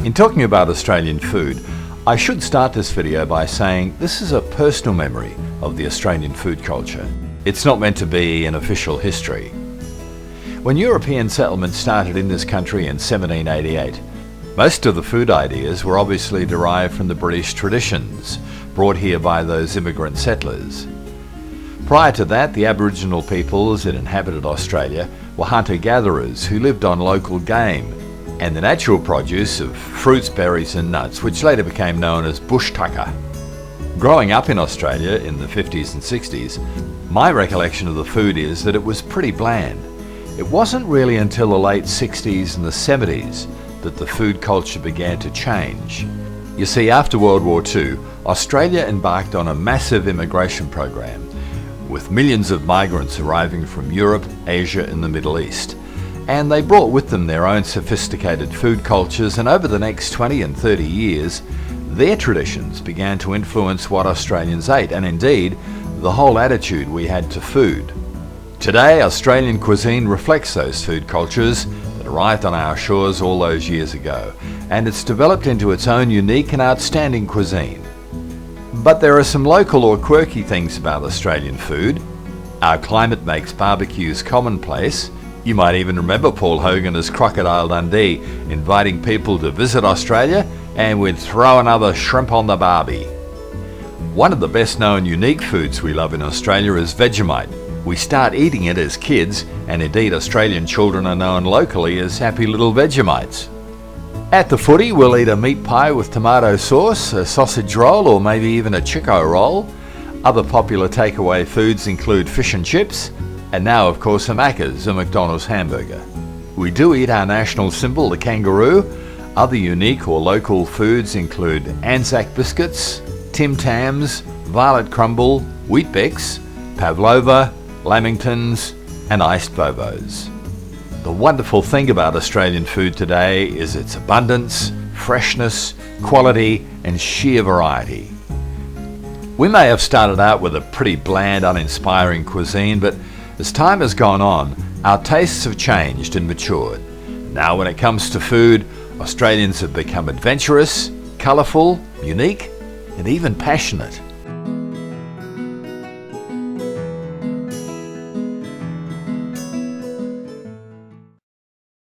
In talking about Australian food, I should start this video by saying this is a personal memory of the Australian food culture. It's not meant to be an official history. When European settlement started in this country in 1788, most of the food ideas were obviously derived from the British traditions brought here by those immigrant settlers. Prior to that, the Aboriginal peoples that inhabited Australia were hunter-gatherers who lived on local game and the natural produce of fruits, berries and nuts, which later became known as bush tucker. Growing up in Australia in the 50s and 60s, my recollection of the food is that it was pretty bland. It wasn't really until the late 60s and the 70s that the food culture began to change. You see, after World War II, Australia embarked on a massive immigration program, with millions of migrants arriving from Europe, Asia and the Middle East. And they brought with them their own sophisticated food cultures, and over the next 20 and 30 years, their traditions began to influence what Australians ate, and indeed, the whole attitude we had to food. Today, Australian cuisine reflects those food cultures that arrived on our shores all those years ago, and it's developed into its own unique and outstanding cuisine. But there are some local or quirky things about Australian food. Our climate makes barbecues commonplace. You might even remember Paul Hogan as Crocodile Dundee inviting people to visit Australia and we'd throw another shrimp on the barbie. One of the best known unique foods we love in Australia is Vegemite. We start eating it as kids, and indeed Australian children are known locally as happy little Vegemites. At the footy, we'll eat a meat pie with tomato sauce, a sausage roll or maybe even a Chico roll. Other popular takeaway foods include fish and chips, and now of course a Macca's, a McDonald's hamburger. We do eat our national symbol, the kangaroo. Other unique or local foods include Anzac Biscuits, Tim Tams, Violet Crumble, Weet-Bix, Pavlova, Lamingtons and iced Bobos. The wonderful thing about Australian food today is its abundance, freshness, quality and sheer variety. We may have started out with a pretty bland, uninspiring cuisine, but as time has gone on, our tastes have changed and matured. Now when it comes to food, Australians have become adventurous, colourful, unique and even passionate.